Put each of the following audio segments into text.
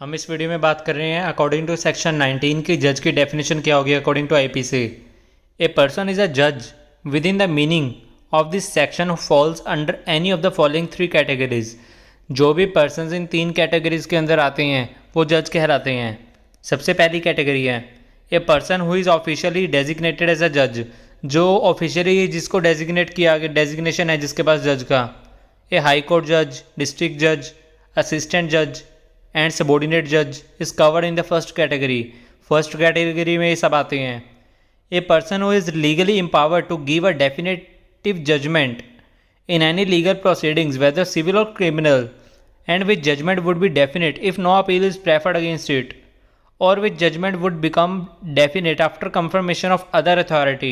हम इस वीडियो में बात कर रहे हैं अकॉर्डिंग टू सेक्शन 19 की जज की डेफिनेशन क्या होगी according to IPC. A person is a जज within the meaning of this section falls under any of the following three categories. जो भी पर्सन इन तीन कैटेगरीज के अंदर आते हैं वो जज कहलाते हैं। सबसे पहली कैटेगरी है a person who is officially designated as a जज, जो ऑफिशियली जिसको डेजिग्नेट किया गया डेजिग्नेशन है जिसके पास जज का। ए हाई कोर्ट जज, डिस्ट्रिक्ट जज, असिस्टेंट जज एंड सबॉर्डिनेट जज is covered in the first category. First category में ये सब आते हैं। ए person who is legally empowered to give a definitive judgement in any legal proceedings whether civil or criminal and which judgment would be definite if no appeal is preferred against it, or which judgment would become definite after confirmation of other authority.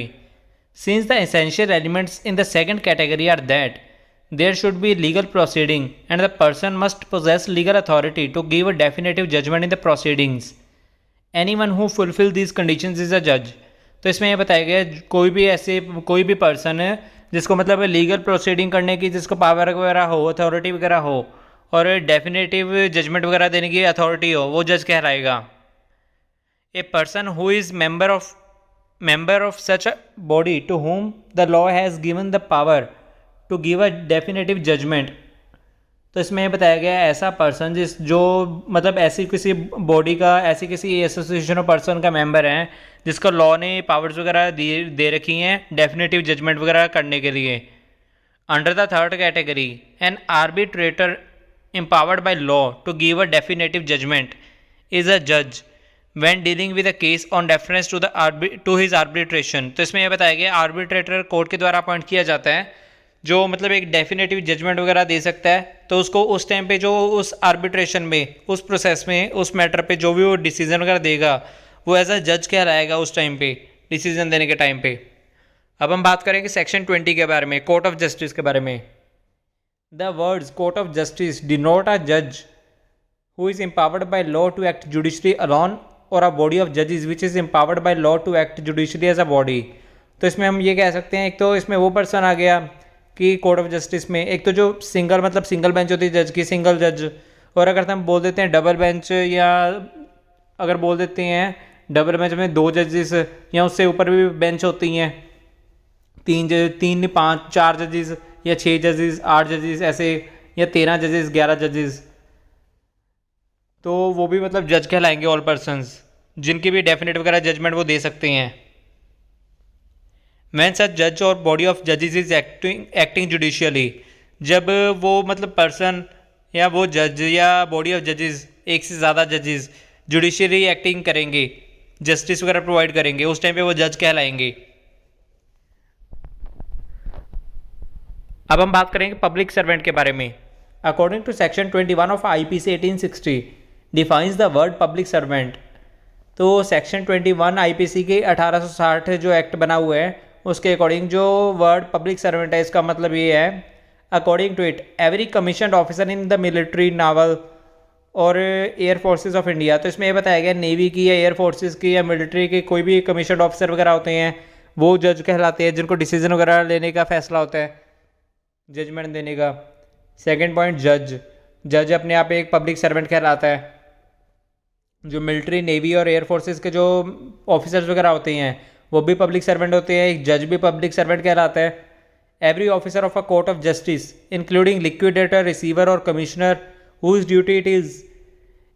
Since the essential elements in the second category are that there should be legal proceeding and the person must possess legal authority to give a definitive judgment in the proceedings, anyone who fulfill these conditions is a judge. तो इसमें यह बताया गया कोई भी person है जिसको मतलब लीगल प्रोसीडिंग करने की जिसको पावर वगैरह हो, अथॉरिटी वगैरह हो और डेफिनेटिव जजमेंट वगैरह देने की अथॉरिटी हो, वो जज कहलाएगा। ए person who is member of such a body to whom the law has given the power to give a definitive judgment। तो इसमें ये बताया गया ऐसा पर्सन जो मतलब ऐसी किसी बॉडी का, ऐसी किसी एसोसिएशन ऑफ पर्सन का मेंबर है जिसको लॉ ने पावर्स वगैरह दे रखी हैं डेफिनेटिव जजमेंट वगैरह करने के लिए। Under the third category N arbitrator empowered by law to give a definitive judgment is a judge when dealing with a case on deference to his arbitration। तो इसमें यह बताया गया आर्बिट्रेटर कोर्ट के द्वारा अपॉइंट किया जाता है जो मतलब एक डेफिनेटिव जजमेंट वगैरह दे सकता है। तो उसको उस टाइम पे जो उस आर्बिट्रेशन में, उस प्रोसेस में, उस मैटर पे जो भी वो डिसीजन वगैरह देगा वो एज अ जज कहलाएगा उस टाइम पे, डिसीजन देने के टाइम पे। अब हम बात करेंगे सेक्शन 20 के बारे में, कोर्ट ऑफ जस्टिस के बारे में। The words court of justice denote a जज who is empowered by law to act judiciary alone और अ बॉडी ऑफ जजेस which is empowered by law to act judiciary as a body. तो इसमें हम ये कह सकते हैं, एक तो इसमें वो पर्सन आ गया कि कोर्ट ऑफ जस्टिस में एक तो जो सिंगल बेंच होती है जज की, सिंगल जज, और अगर हम बोल देते हैं डबल बेंच, या अगर बोल देते हैं डबल बेंच में 2 जजेस या उससे ऊपर भी बेंच होती हैं, 3 5 4 जजेस या 6 जजेस, 8 जजेस ऐसे, या 13 जजेस, 11 जजेस, तो वो भी मतलब जज कहलाएंगे ऑल पर्सन्स जिनकी भी डेफिनेट वगैरह जजमेंट वो दे सकते हैं। When such judge और बॉडी ऑफ जजेस इज एक्टिंग जुडिशियली, जब वो मतलब पर्सन या वो जज या बॉडी ऑफ जजेस, एक से ज़्यादा जजेस जुडिशियली एक्टिंग करेंगे, जस्टिस वगैरह प्रोवाइड करेंगे, उस टाइम पे वो जज कहलाएंगे। अब हम बात करेंगे पब्लिक सर्वेंट के बारे में। According to section 21 of IPC 1860 defines the word public servant. तो सेक्शन 21 आईपीसी के 1860 जो एक्ट बना हुआ है उसके अकॉर्डिंग जो वर्ड पब्लिक सर्वेंट है इसका मतलब ये है, according to it every commissioned officer in the military, naval और एयर फोर्सेस ऑफ इंडिया। तो इसमें ये बताया गया नेवी की या एयर फोर्सेस की या मिलिट्री के कोई भी कमीशनड ऑफिसर वगैरह होते हैं वो जज कहलाते हैं, जिनको डिसीजन वगैरह लेने का फैसला होता है, जजमेंट देने का। सेकेंड पॉइंट, जज अपने आप एक पब्लिक सर्वेंट कहलाता है। जो मिलिट्री, नेवी और एयर फोर्सेस के जो ऑफिसर्स वगैरह होते हैं वो भी पब्लिक सर्वेंट होते हैं, एक जज भी पब्लिक सर्वेंट कहलाता है। Every officer of a court of justice including liquidator, receiver और commissioner whose duty it is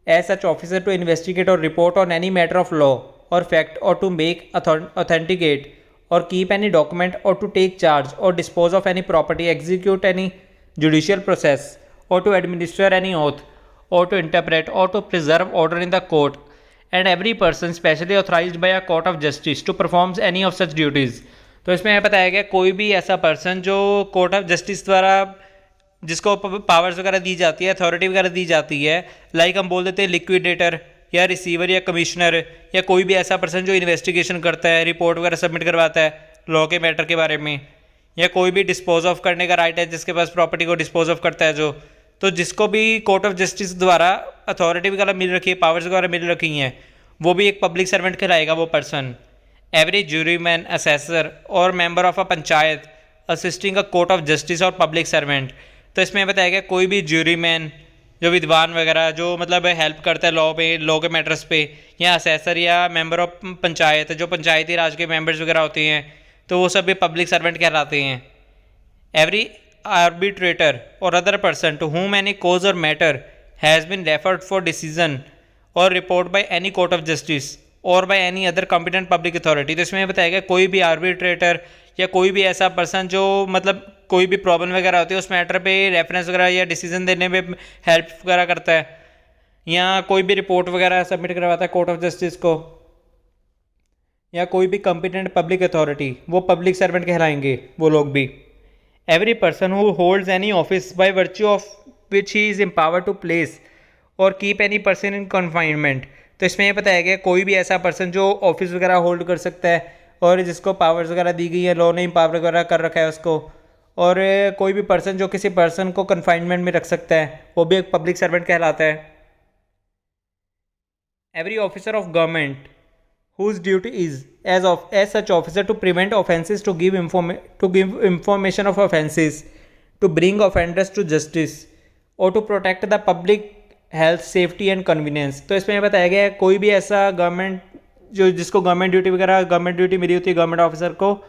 as such officer to investigate और report on any matter of law और फैक्ट और टू मेक ऑथेंटिकेट और keep any document और to take charge और dispose of any property, execute any judicial process और to administer any oath or to interpret or to preserve order in the court, and every person specially authorized by a court of justice to perform any of such duties। तो इसमें यह बताया गया कोई भी ऐसा person जो court of justice द्वारा जिसको पावर्स वगैरह दी जाती है, अथॉरिटी वगैरह दी जाती है, लाइक हम बोल देते हैं लिक्विडेटर या रिसीवर या कमिश्नर, या कोई भी ऐसा पर्सन जो इन्वेस्टिगेशन करता है, रिपोर्ट वगैरह सबमिट करवाता है लॉ के मैटर के बारे में, या कोई भी डिस्पोज ऑफ करने का राइट है जिसके पास प्रॉपर्टी को डिस्पोज ऑफ करता है जो, तो जिसको भी कोर्ट ऑफ जस्टिस द्वारा अथॉरिटी वगैरह मिल रखी है, पावर्स वगैरह मिल रखी हैं, वो भी एक पब्लिक सर्वेंट कहलाएगा वो पर्सन। एवरी ज्यूरीमैन, असेसर और member of a panchayat assisting a court of justice और पब्लिक सर्वेंट। तो इसमें बताया गया कोई भी ज्यूरीमैन जो विद्वान वगैरह जो मतलब हेल्प करता है लॉ के मैटर्स पे, या असेसर या मेंबर ऑफ पंचायत, जो पंचायती राज के मेंबर्स वगैरह होते हैं, तो वो सब भी पब्लिक सर्वेंट कहलाते हैं। एवरी आर्बिट्रेटर और other person to whom any cause or matter has been referred for decision or report by any court of justice or by any other competent public authority। तो इसमें बताया गया कोई भी arbitrator या कोई भी ऐसा पर्सन जो मतलब कोई भी प्रॉब्लम वगैरह होती है उस मैटर पे रेफरेंस वगैरह या डिसीजन देने में हेल्प वगैरह करता है, या कोई भी रिपोर्ट वगैरह सबमिट करवाता है कोर्ट ऑफ जस्टिस को, या कोई भी कॉम्पिटेंट पब्लिक अथॉरिटी, वो पब्लिक सर्वेंट कहलाएंगे वो लोग भी। Every person who holds any office by virtue of which he is empowered to place or keep any person in confinement। तो इसमें ये बताया गया कोई भी ऐसा पर्सन जो ऑफिस वगैरह होल्ड कर सकता है और जिसको पावर्स वगैरह दी गई है, लॉ ने पावर वगैरह कर रखा है उसको, और कोई भी पर्सन जो किसी पर्सन को कन्फाइनमेंट में रख सकता है, वो भी एक पब्लिक सर्वेंट कहलाता है। Every officer of government whose duty is as such officer to prevent offences, to give information of offences, to bring offenders to justice or to protect the public health, safety and convenience। तो इसमें बताया गया है कोई भी ऐसा government जो जिसको गवर्नमेंट ड्यूटी मिली होती है गवर्नमेंट ऑफिसर को,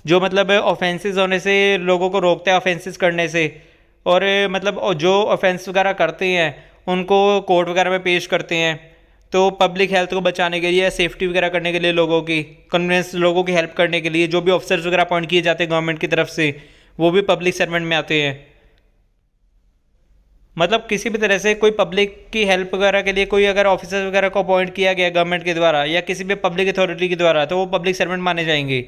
जो मतलब ऑफेंसेस होने से लोगों को रोकता है ऑफेंसेस करने से, और मतलब जो ऑफेंस वगैरह करते हैं उनको कोर्ट वगैरह में पेश करते हैं, तो पब्लिक हेल्थ को बचाने के लिए, सेफ्टी वगैरह करने के लिए, लोगों की कन्वीनियंस, लोगों की हेल्प करने के लिए जो भी ऑफिसर्स वगैरह अपॉइंट किए जाते हैं गवर्नमेंट की तरफ से, वो भी पब्लिक सर्वेंट में आते हैं। मतलब किसी भी तरह से कोई पब्लिक की हेल्प वगैरह के लिए कोई अगर ऑफिसर वगैरह को अपॉइंट किया गया गवर्नमेंट के द्वारा या किसी भी पब्लिक अथॉरिटी के द्वारा, तो वो पब्लिक सर्वेंट माने जाएंगे।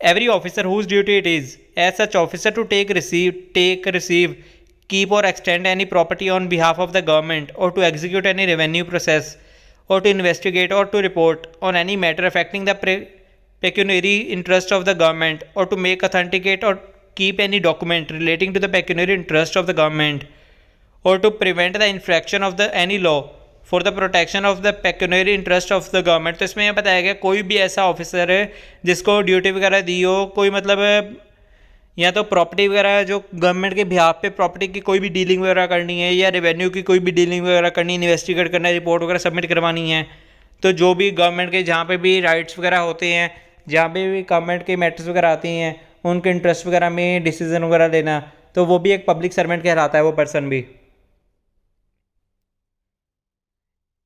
Every officer whose duty it is as such officer to take receive keep और extend any property on behalf of the government और to execute any revenue process or to investigate or to report on any matter affecting the pecuniary interest of the government or to make, authenticate or keep any document relating to the pecuniary interest of the government or to prevent the infraction of the any law for the protection of the pecuniary interest of the government। तो इसमें यह बताया गया कोई भी ऐसा officer है जिसको ड्यूटी वगैरह दी हो, कोई मतलब या तो प्रॉपर्टी वगैरह जो गवर्नमेंट के बिहाफ पे प्रॉपर्टी की कोई भी डीलिंग वगैरह करनी है, या रेवेन्यू की कोई भी डीलिंग वगैरह करनी है, इन्वेस्टिगेट करना है, रिपोर्ट वगैरह सबमिट करवानी है, तो जो भी गवर्नमेंट के जहाँ पे भी राइट्स वगैरह होते हैं, जहाँ पे भी गवर्नमेंट के मैटर्स वगैरह आते हैं, उनके इंटरेस्ट वगैरह में डिसीजन वगैरह लेना, तो वो भी एक पब्लिक सर्वेंट कहलाता है वो पर्सन भी।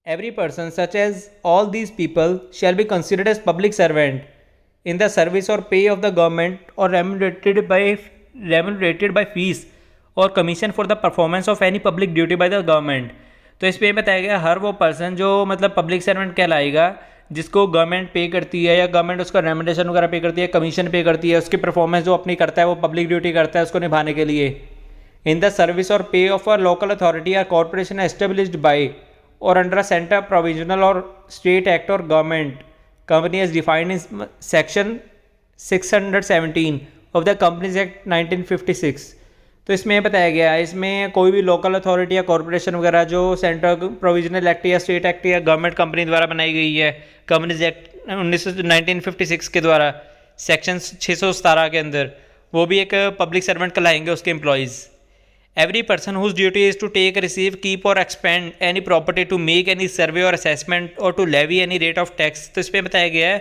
Every person such as all these people shall be considered as public servant in the service or pay of the government or remunerated by fees or commission for the performance of any public duty by the government। तो इस पे बताया गया हर वो person जो मतलब public servant कहलाएगा जिसको गवर्नमेंट पे करती है या गवर्नमेंट उसका रेमुनरेशन वगैरह पे करती है, कमीशन पे करती है, उसकी परफॉर्मेंस जो अपनी करता है वो पब्लिक ड्यूटी करता है उसको निभाने के लिए। इन द सर्विस और पे ऑफ अ लोकल अथॉरिटी और कॉर्पोरेशन एस्टेब्लिश्ड बाई और अंडर अ सेंटर प्रोविजनल और स्टेट एक्ट और government company as defined in section 617 of the Companies Act 1956। तो इसमें बताया गया है इसमें कोई भी लोकल अथॉरिटी या कॉरपोरेशन वगैरह जो सेंट्रल प्रोविजनल एक्ट या स्टेट एक्ट या गवर्नमेंट कंपनी द्वारा बनाई गई है कंपनीज एक्ट 1956 के द्वारा सेक्शन 617 के अंदर, वो भी एक पब्लिक सर्वेंट कहलाएंगे उसके employees. Every person whose duty is to take, receive, keep or expend any property, to make any survey or assessment or to levy any rate of tax। तो इस पर बताया गया है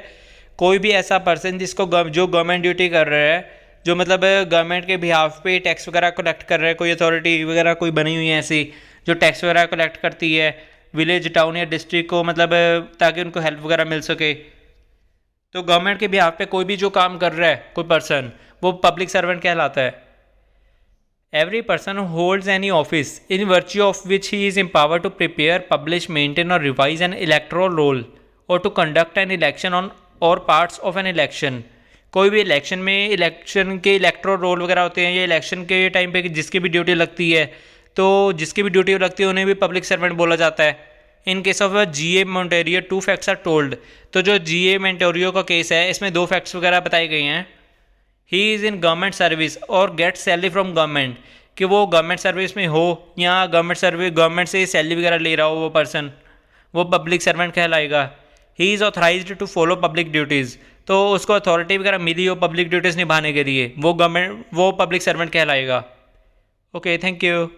कोई भी ऐसा पर्सन जिसको जो गवर्नमेंट ड्यूटी कर रहा है, जो मतलब गवर्नमेंट के बिहाफ पे टैक्स वगैरह कलेक्ट कर रहा है, कोई अथॉरिटी वगैरह कोई बनी हुई है ऐसी जो टैक्स वगैरह कलेक्ट करती है विलेज, टाउन या डिस्ट्रिक्ट को, मतलब ताकि उनको हेल्प वगैरह मिल सके, तो गवर्नमेंट के बिहाफ पे कोई भी जो काम कर रहा है कोई पर्सन, वो पब्लिक सर्वेंट कहलाता है। Every person who holds any office in virtue of which he is empowered to prepare, publish, maintain or revise an electoral roll or to conduct an election on or parts of an election। कोई भी election में election के electoral roll वगैरह होते हैं या election के time पे जिसकी भी ड्यूटी लगती है, तो जिसकी भी ड्यूटी लगती है उन्हें भी पब्लिक सर्वेंट बोला जाता है। In case of G A Monteiro 2 facts are told. तो जो जी ए मोन्टेरियो का केस है इसमें 2 फैक्ट्स वगैरह बताए गए हैं। He is in government service और गेट सैलरी फ्रॉम गवर्नमेंट, कि वो गवर्नमेंट सर्विस में हो या गवर्नमेंट से सैलरी वगैरह ले रहा हो वो पर्सन, वो पब्लिक सर्वेंट कहलाएगा। He is authorised to follow public duties, तो उसको अथॉरिटी वगैरह मिली हो पब्लिक ड्यूटीज़ निभाने के लिए, वो पब्लिक सर्वेंट कहलाएगा। Okay, thank you.